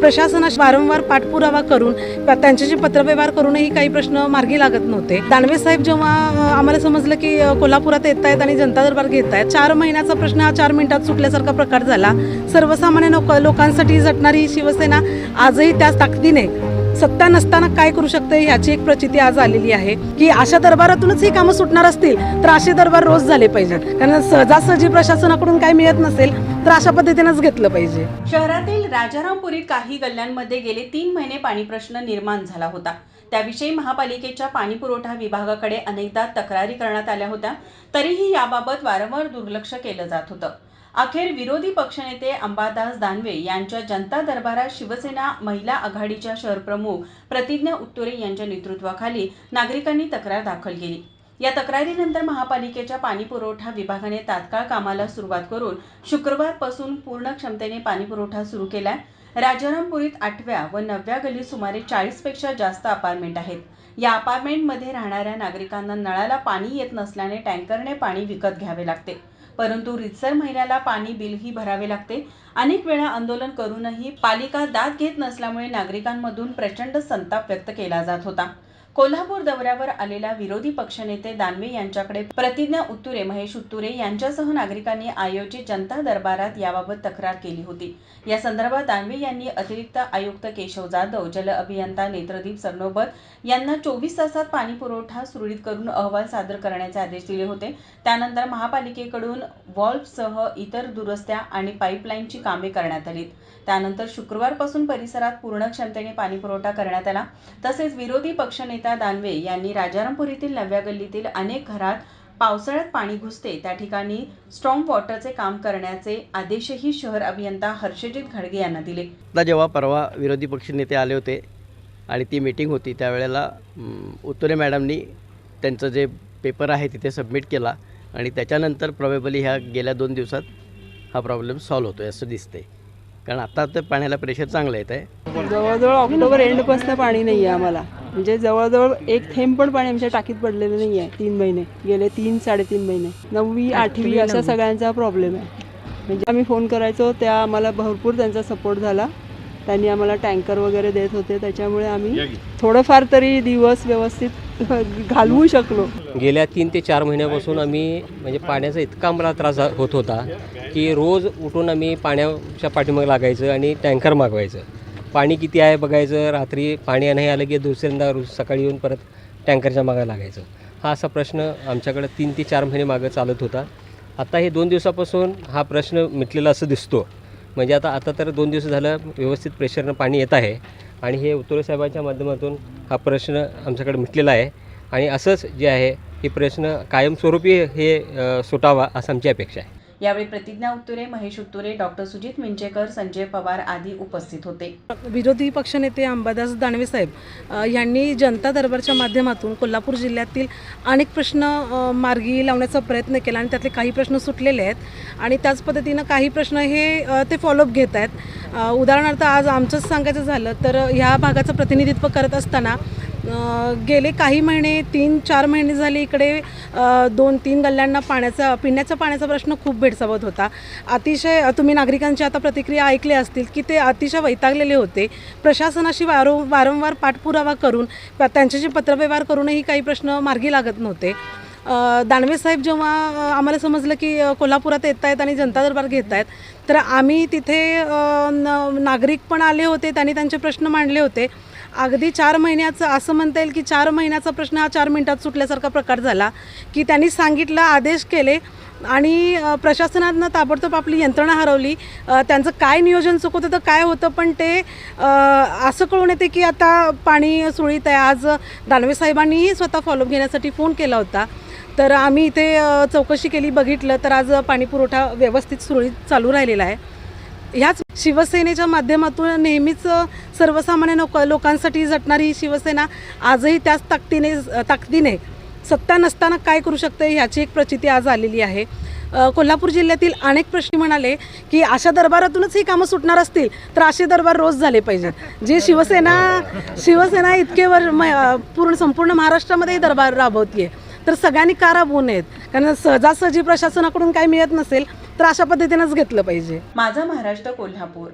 प्रशासनाशी वारंवार पाठपुरावा करून त्यांच्याशी पत्रव्यवहार करूनही काही प्रश्न मार्गी लागत नव्हते। दानवे साहेब जेव्हा आम्हाला समजलं की कोल्हापुरात येत आहेत आणि जनता दरबार घेत आहेत, 4 महिन्याचा प्रश्न हा 4 मिनिटात सुटल्यासारखा प्रकार झाला। सर्वसामान्य लोकांसाठी झटणारी शिवसेना आजही त्याच ताकदीने सत्ता नसताना काय करू शकते याची एक प्रचिती आज आलेली आहे की अशा दरबारातूनच ही कामं सुटणार असतील तर असे दरबार रोज झाले पाहिजेत, कारण सहजासहजी प्रशासनाकडून काय मिळत नसेल तर अशा पद्धतीनेच घेतलं पाहिजे। शहरातील राजारामपुरीत काही गल्ल्यांमध्ये गेले 3 महिने पाणी प्रश्न निर्माण झाला होता। त्याविषयी महापालिकेच्या पाणीपुरवठा विभागाकडे अनेकदा तक्रारी करण्यात आल्या होत्या, तरीही याबाबत वारंवार दुर्लक्ष केलं जात होतं। अखेर विरोधी पक्षनेते अंबादास दानवे यांच्या जनता दरबारात शिवसेना महिला आघाडीच्या शहरप्रमुख प्रतिज्ञा उत्तुरे यांच्या नेतृत्वाखाली नागरिकांनी तक्रार दाखल केली। या तक्रारीनंतर महापालिकेच्या पाणीपुरवठा विभागाने तात्काळ कामाला सुरुवात करून शुक्रवारपासून पूर्ण क्षमतेने पाणीपुरवठा सुरू केलाय। राजारामपुरीत 8व्या व 9व्या गल्लीत सुमारे 40 पेक्षा जास्त अपार्टमेंट आहेत। या अपार्टमेंटमध्ये राहणाऱ्या नागरिकांना नळाला पाणी येत नसल्याने टँकरने पाणी विकत घ्यावे लागते, परंतु रितसर महिन्याला पाणी बिलही भरावे लागते। अनेक वेळा आंदोलन करूनही पालिका दाद घेत नसल्यामुळे नागरिकांमधून प्रचंड संताप व्यक्त केला जात होता। कोल्हापूर दौऱ्यावर आलेल्या विरोधी पक्षनेते दानवे यांच्याकडे प्रतिज्ञा उत्तुरे, महेश उत्तुरे यांच्यासह नागरिकांनी आयोजित जनता दरबारात याबाबत तक्रार केली होती। या संदर्भात दानवे यांनी अतिरिक्त आयुक्त केशव जाधव, जल अभियंता नेत्रदीप सरनोबत यांना 24 तासात पाणी पुरवठा सुरळीत करून अहवाल सादर करण्याचे आदेश दिले होते। त्यानंतर महापालिकेकडून व्हॉल्व्हसह इतर दुरुस्त्या आणि पाईपलाईनची कामे करण्यात आली। त्यानंतर शुक्रवारपासून परिसरात पूर्ण क्षमतेने पाणी पुरवठा करण्यात आला। तसेच विरोधी पक्षनेता दानवे यांनी राजारामपुरीतील 9व्या गल्लीतील अनेक घरात पावसाळ्यात पाणी घुसते त्या ठिकाणी स्ट्रॉंग वॉटरचे काम करण्याचे आदेशही शहर अभियंता हर्षजित घडगे यांना दिले। जेव्हा परवा विरोधी पक्षनेते आले होते आणि ती मीटिंग होती त्यावेळेला उत्तुरे मॅडमनी त्यांचं जे पेपर आहे तिथे सबमिट केला आणि त्याच्यानंतर प्रोबेबली ह्या गेल्या 2 दिवसात हा प्रॉब्लेम सॉल्व्ह होतोय असं दिसतंय, कारण आता तर पाण्याला प्रेशर चांगलं येत आहे। जवळजवळ ऑक्टोबर एंडपासून पाणी नाही आहे आम्हाला, म्हणजे जवळजवळ एक थेंब पण पाणी आमच्या टाकीत पडलेलं नाही आहे 3 महिने, गेले 3-3.5 महिने। 9वी 8वी असा सगळ्यांचा प्रॉब्लेम आहे। म्हणजे आम्ही फोन करायचो त्या आम्हाला भरपूर त्यांचा सपोर्ट झाला, त्यांनी आम्हाला टँकर वगैरे देत होते, त्याच्यामुळे आम्ही थोडंफार तरी दिवस व्यवस्थित घालवू शकलो। गेल्या 3 ते 4 महिन्यापासून आम्ही म्हणजे पाण्याचा इतका आम्हाला त्रास होत होता की रोज उठून आम्ही पाण्याच्या पाठीमागे लागायचं आणि टँकर मागवायचं। पाणी किती आहे बघायचं, रात्री पाणी नाही आलं की दुसऱ्यांदा रोज सकाळी येऊन परत टँकरच्या मागे लागायचं। हा असा प्रश्न आमच्याकडे 3 ते 4 महिने मागे चालत होता। आता हे 2 दिवसापासून हा प्रश्न मिटलेला असं दिसतो, म्हणजे आता तर 2 दिवस झालं व्यवस्थित प्रेशरनं पाणी येत आहे आणि हे उत्तुरे साहेबांच्या माध्यमातून हा प्रश्न आमच्याकडे मिटलेला आहे आणि असंच जे आहे हे प्रश्न कायमस्वरूपी हे सुटावा असं आमची अपेक्षा आहे। यावेळी प्रतिज्ञा उत्तुरे, महेश उत्तुरे, डॉक्टर सुजित मिंचेकर, संजय पवार आदी उपस्थित होते। विरोधी पक्षनेते अंबादास दानवे साहेब यांनी जनता दरबारच्या माध्यमातून कोल्हापूर जिल्ह्यातील अनेक प्रश्न मार्गी लावण्याचा प्रयत्न केला आणि त्यातले काही प्रश्न सुटलेले आहेत आणि त्याच पद्धतीनं काही प्रश्न हे ते फॉलोअप घेत आहेत। उदाहरणार्थ आज आमचंच सांगायचं झालं तर ह्या भागाचं प्रतिनिधित्व करत असताना गेले काही महिने 3-4 महिने झाले इकडे 2-3 गल्ल्यांना पिण्याच्या पाण्याचा प्रश्न खूप भेडसावत होता। अतिशय तुम्ही नागरिकांची आता प्रतिक्रिया ऐकल्या असतील की ते अतिशय वैतागलेले होते। प्रशासनाशी वारंवार पाठपुरावा करून त्यांच्याशी पत्रव्यवहार करूनही काही प्रश्न मार्गी लागत नव्हते। दानवे साहेब जेव्हा आम्हाला समजलं की कोल्हापुरात येत आहेत आणि जनता दरबार घेत आहेत, तर आम्ही तिथे नागरिक पण आले होते, त्यांनी त्यांचे प्रश्न मांडले होते। अगदी 4 महिन्याचं असं म्हणता येईल की 4 महिन्याचा प्रश्न हा 4 मिनिटात सुटल्यासारखा प्रकार झाला की त्यांनी सांगितलं, आदेश केले आणि प्रशासनानं ताबडतोब आपली यंत्रणा हरवली। त्यांचं काय नियोजन चुकत होतं काय होतं, पण ते असं कळून येते की आता पाणी सुरळीत आहे। आज दानवे साहेबांनीही स्वतः फॉलोअप घेण्यासाठी फोन केला होता, तर आम्ही इथे चौकशी केली, बघितलं तर आज पाणी पुरवठा व्यवस्थित सुरळीत चालू राहिलेला आहे। ह्याच शिवसेनेच्या माध्यमातून नेहमीच सर्वसामान्य लोकांसाठी झटणारी शिवसेना आजही त्याच ताकदीने सत्ता नसताना काय करू शकते ह्याची एक प्रचिती आज आलेली आहे। कोल्हापूर जिल्ह्यातील अनेक प्रश्न म्हणाले की अशा दरबारातूनच ही कामं सुटणार असतील तर असे दरबार रोज झाले पाहिजेत। जे शिवसेना इतके पूर्ण संपूर्ण महाराष्ट्रामध्ये दरबार राबवतीये, तर सगळ्यांनी का राबवू नयेत, कारण सहजासहजी प्रशासनाकडून काय मिळत नसेल तर अशा पद्धतीनेच घेतलं पाहिजे। माझा महाराष्ट्र कोल्हापूर।